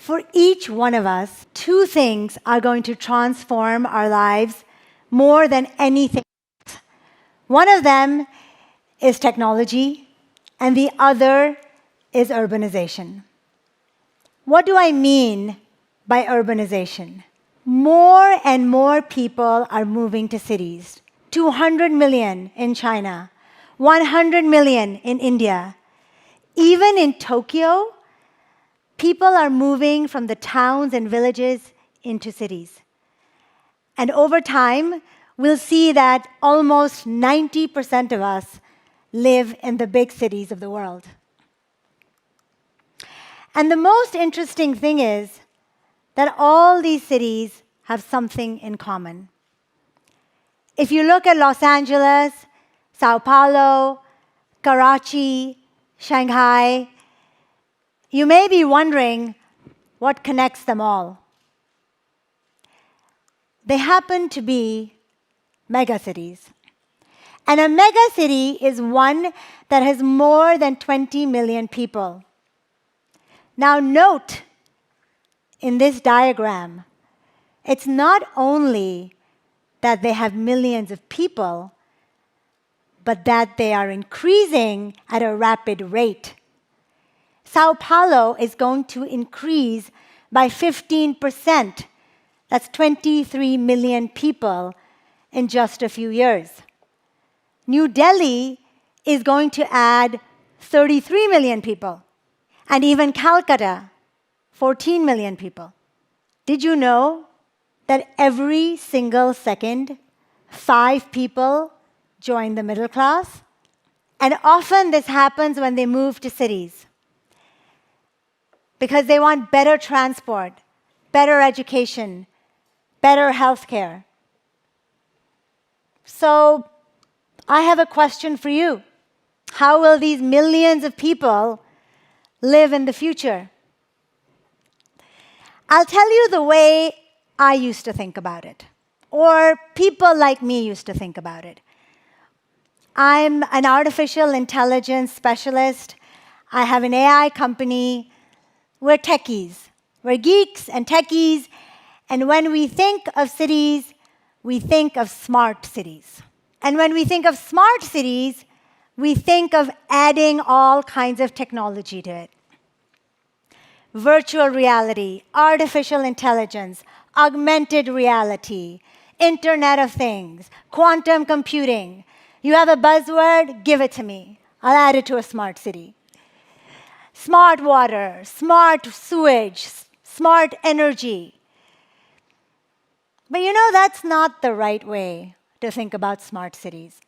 For each one of us, two things are going to transform our lives more than anything else. One of them is technology, and the other is urbanization. What do I mean by urbanization? More and more people are moving to cities. 200 million in China, 100 million in India. Even in Tokyo, people are moving from the towns and villages into cities. And over time, we'll see that almost 90% of us live in the big cities of the world. And the most interesting thing is that all these cities have something in common. If you look at Los Angeles, Sao Paulo, Karachi, Shanghai, you may be wondering what connects them all. They happen to be megacities. And a megacity is one that has more than 20 million people. Now note, in this diagram, it's not only that they have millions of people, but that they are increasing at a rapid rate. Sao Paulo is going to increase by 15%. That's 23 million people in just a few years. New Delhi is going to add 33 million people. And even Calcutta, 14 million people. Did you know that every single second, 5 people join the middle class? And often this happens when they move to cities, because they want better transport, better education, better healthcare. So I have a question for you. How will these millions of people live in the future? I'll tell you the way I used to think about it, or people like me used to think about it. I'm an artificial intelligence specialist. I have an AI company. We're techies. We're geeks and techies. And when we think of cities, we think of smart cities. And when we think of smart cities, we think of adding all kinds of technology to it. Virtual reality, artificial intelligence, augmented reality, Internet of Things, quantum computing. You have a buzzword, give it to me. I'll add it to a smart city. Smart water, smart sewage, smart energy. But you know, that's not the right way to think about smart cities.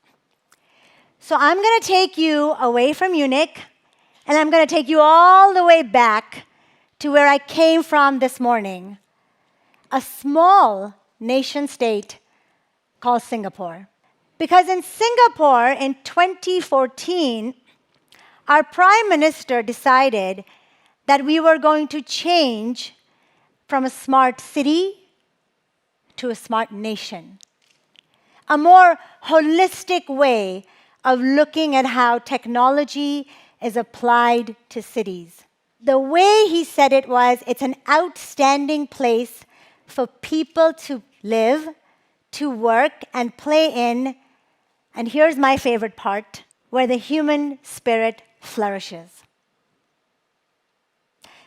So I'm going to take you away from Munich, and I'm going to take you all the way back to where I came from this morning, a small nation-state called Singapore. Because in Singapore, in 2014, our prime minister decided that we were going to change from a smart city to a smart nation. A more holistic way of looking at how technology is applied to cities. The way he said it was, it's an outstanding place for people to live, to work, and play in. And here's my favorite part, where the human spirit flourishes.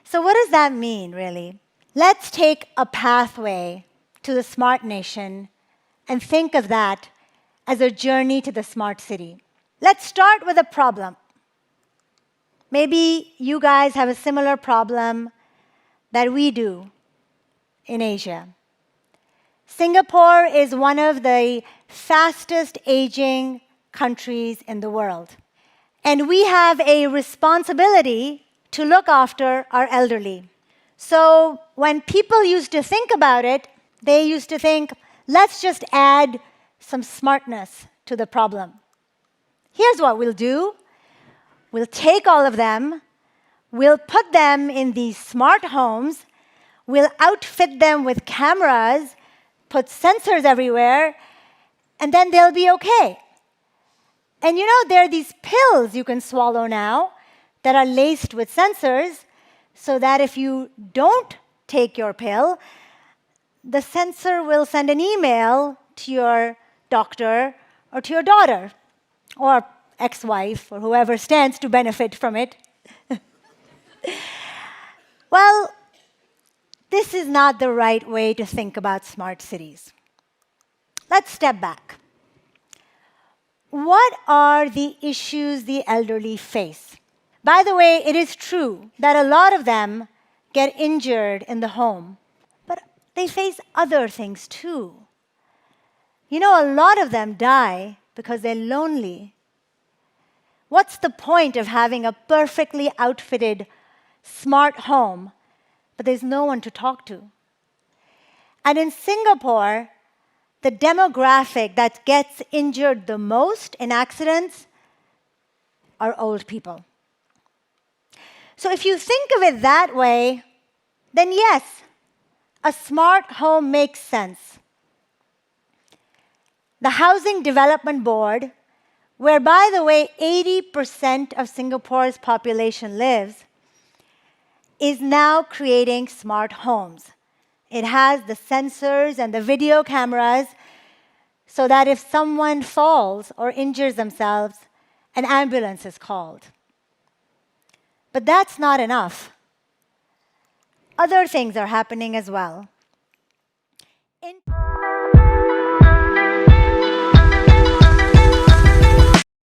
So what does that mean, really? Let's take a pathway to the smart nation and think of that as a journey to the smart city. Let's start with a problem. Maybe you guys have a similar problem that we do in Asia. Singapore is one of the fastest aging countries in the world. And we have a responsibility to look after our elderly. So when people used to think about it, they used to think, let's just add some smartness to the problem. Here's what we'll do. We'll take all of them, we'll put them in these smart homes, we'll outfit them with cameras, put sensors everywhere, and then they'll be okay. And you know, there are these pills you can swallow now that are laced with sensors, so that if you don't take your pill, the sensor will send an email to your doctor or to your daughter or ex-wife or whoever stands to benefit from it. Well, this is not the right way to think about smart cities. Let's step back. What are the issues the elderly face? By the way, it is true that a lot of them get injured in the home, but they face other things too. You know, a lot of them die because they're lonely. What's the point of having a perfectly outfitted, smart home, but there's no one to talk to? And in Singapore, the demographic that gets injured the most in accidents are old people. So if you think of it that way, then yes, a smart home makes sense. The Housing Development Board, where, by the way, 80% of Singapore's population lives, is now creating smart homes. It has the sensors and the video cameras so that if someone falls or injures themselves, an ambulance is called. But that's not enough. Other things are happening as well.